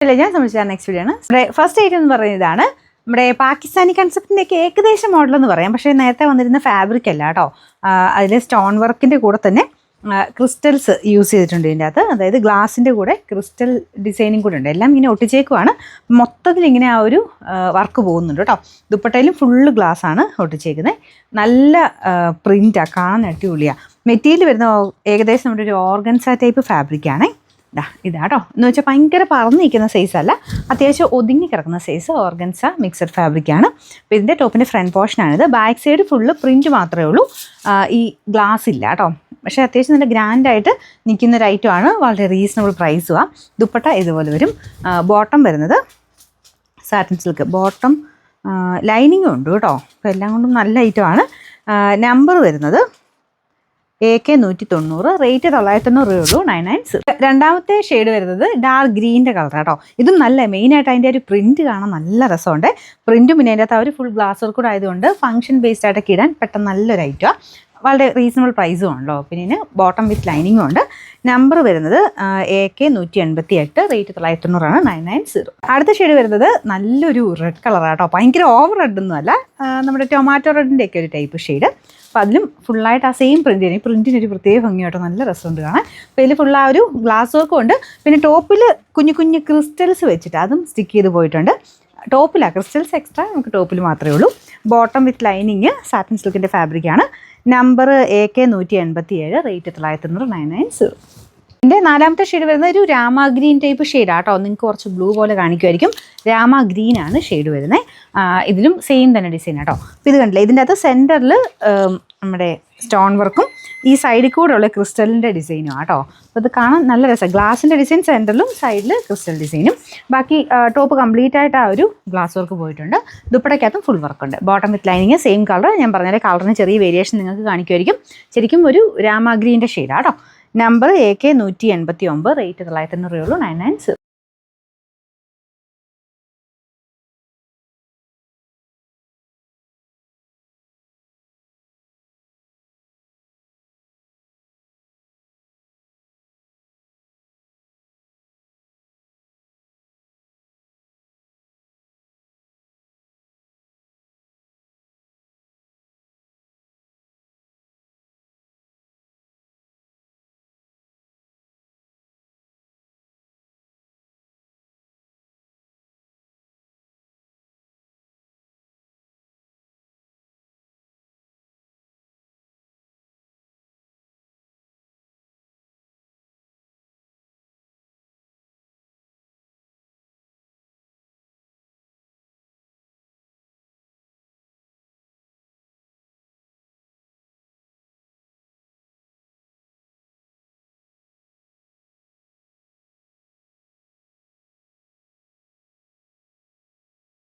ഞാൻ സംബന്ധിച്ച next video ആണ്. നമ്മുടെ ഫസ്റ്റ് ഐറ്റം എന്ന് പറയുന്നത് ഇതാണ്. നമ്മുടെ പാകിസ്ഥാനി കൺസെപ്റ്റിൻ്റെയൊക്കെ ഏകദേശം മോഡലെന്ന് പറയാം. പക്ഷേ നേരത്തെ വന്നിരുന്ന ഫാബ്രിക് അല്ല കേട്ടോ. അതിൽ സ്റ്റോൺ വർക്കിൻ്റെ കൂടെ തന്നെ ക്രിസ്റ്റൽസ് യൂസ് ചെയ്തിട്ടുണ്ട് ഇതിൻ്റെ അകത്ത്. അതായത് ഗ്ലാസിൻ്റെ കൂടെ ക്രിസ്റ്റൽ ഡിസൈനിങ് കൂടെ ഉണ്ട്. എല്ലാം ഇങ്ങനെ ഒട്ടിച്ചേക്കുവാണ്. മൊത്തത്തിൽ ഇങ്ങനെ ആ ഒരു വർക്ക് പോകുന്നുണ്ട് കേട്ടോ. ദുപ്പട്ടയിലും ഫുള്ള് ഗ്ലാസ് ആണ് ഒട്ടിച്ചേക്കുന്നത്. നല്ല പ്രിൻ്റാണ്, കാണാൻ അടിപൊളിയാണ്. മെറ്റീരിയൽ വരുന്ന ഏകദേശം നമ്മുടെ ഒരു ഓർഗൻസ ടൈപ്പ് ഫാബ്രിക്കാണ്. ഇതാട്ടോ എന്ന് വെച്ചാൽ ഭയങ്കര പറന്ന് നിൽക്കുന്ന സൈസല്ല, അത്യാവശ്യം ഒതുങ്ങി കിടക്കുന്ന സൈസ് ഓർഗൻസ മിക്സഡ് ഫാബ്രിക്കാണ്. അപ്പോൾ ഇതിൻ്റെ ടോപ്പിൻ്റെ ഫ്രണ്ട് പോർഷനാണിത്. ബാക്ക് സൈഡ് ഫുള്ള് പ്രിൻറ്റ് മാത്രമേ ഉള്ളൂ, ഈ ഗ്ലാസ് ഇല്ല കേട്ടോ. പക്ഷേ അത്യാവശ്യം നല്ല ഗ്രാൻഡായിട്ട് നിൽക്കുന്ന ഒരു ഐറ്റമാണ്. വളരെ റീസണബിൾ പ്രൈസുമാണ്. ദുപ്പട്ട ഇതുപോലെ വരും. ബോട്ടം വരുന്നത് സാറ്റിൻ സിൽക്ക്, ബോട്ടം ലൈനിങ്ങും ഉണ്ട് കേട്ടോ. അപ്പോൾ എല്ലാം കൊണ്ടും നല്ല ഐറ്റമാണ്. നമ്പർ വരുന്നത് AK 190, റേറ്റ് 990 രൂപയുള്ളൂ. 996. രണ്ടാമത്തെ ഷെയ്ഡ് വരുന്നത് ഡാർക്ക് ഗ്രീൻ്റെ കളർ കേട്ടോ. ഇതും നല്ല മെയിനായിട്ട് അതിൻ്റെ ഒരു പ്രിൻറ്റ് കാണാൻ നല്ല രസമുണ്ട്. പ്രിൻറ്റും പിന്നെ അതിൻ്റെ അകത്ത് അവർ ഫുൾ ഗ്ലാസ് വർക്ക് കൂടെ ആയതുകൊണ്ട് ഫംഗ്ഷൻ ബേസ്ഡ് ആയിട്ടൊക്കെ ഇടാൻ പെട്ടെന്ന് നല്ലൊരു ഐറ്റമാണ്. വളരെ റീസണബിൾ പ്രൈസും ഉണ്ടോ. പിന്നെ ഇതിന് ബോട്ടം വിത്ത് ലൈനിങ്ങും ഉണ്ട്. നമ്പർ വരുന്നത് AK 188, റേറ്റ് 990 990. അടുത്ത ഷെയ്ഡ് വരുന്നത് നല്ലൊരു റെഡ് കളറാണ് കേട്ടോ. ഭയങ്കര ഓവർ റെഡൊന്നും അല്ല, നമ്മുടെ ടൊമാറ്റോ റെഡിൻ്റെ ഒക്കെ ഒരു ടൈപ്പ് ഷെയ്ഡ്. അപ്പോൾ അതിലും ഫുള്ളായിട്ട് ആ സെയിം പ്രിൻ്റ് തന്നെ. ഈ പ്രിൻറ്റിനൊരു പ്രത്യേക ഭംഗിയായിട്ടോ, നല്ല രസമുണ്ട് കാണാൻ. അപ്പോൾ ഇതിൽ ഫുൾ ആ ഒരു ഗ്ലാസ് വർക്കും ഉണ്ട്. പിന്നെ ടോപ്പിൽ കുഞ്ഞു കുഞ്ഞു ക്രിസ്റ്റൽസ് വെച്ചിട്ട് അതും സ്റ്റിക്ക് ചെയ്ത് പോയിട്ടുണ്ട്. ടോപ്പിലാണ് ക്രിസ്റ്റൽസ് എക്സ്ട്രാ, നമുക്ക് ടോപ്പിൽ മാത്രമേ ഉള്ളൂ. ബോട്ടം വിത്ത് ലൈനിങ് സാറ്റിൻ സിൽക്കിൻ്റെ ഫാബ്രിക്കാണ്. Number AK 187, rate 990 990. ഇതിൻ്റെ നാലാമത്തെ ഷെയ്ഡ് വരുന്നത് ഒരു രാമ ഗ്രീൻ ടൈപ്പ് ഷെയ്ഡാണ് കേട്ടോ. നിങ്ങൾക്ക് കുറച്ച് ബ്ലൂ പോലെ കാണിക്കുമായിരിക്കും. രാമ ഗ്രീനാണ് ഷെയ്ഡ് വരുന്നത്. ഇതിലും സെയിം തന്നെ ഡിസൈൻ കേട്ടോ. അപ്പോൾ ഇത് കണ്ടില്ലേ, ഇതിൻ്റെ അകത്ത് സെൻറ്ററിൽ നമ്മുടെ സ്റ്റോൺ വർക്കും ഈ സൈഡിൽ കൂടെ ഉള്ള ക്രിസ്റ്റലിൻ്റെ ഡിസൈനും കേട്ടോ. അപ്പോൾ ഇത് കാണാൻ നല്ല രസമാണ്. ഗ്ലാസിൻ്റെ ഡിസൈൻ സെൻറ്ററിലും സൈഡിൽ ക്രിസ്റ്റൽ ഡിസൈനും. ബാക്കി ടോപ്പ് കംപ്ലീറ്റ് ആയിട്ട് ആ ഒരു ഗ്ലാസ് വർക്ക് പോയിട്ടുണ്ട്. ദുപ്പട്ടയ്ക്കകത്തും ഫുൾ വർക്കുണ്ട്. Bottom with lining same colour. ഞാൻ പറഞ്ഞാൽ കളറിന് ചെറിയ വേരിയേഷൻ നിങ്ങൾക്ക് കാണിക്കുമായിരിക്കും. ശരിക്കും ഒരു രാമ ഗ്രീൻ്റെ ഷെയ്ഡാണ് കേട്ടോ. നമ്പർ AK 189, റേറ്റ് 990 രൂപയുള്ളൂ. 990.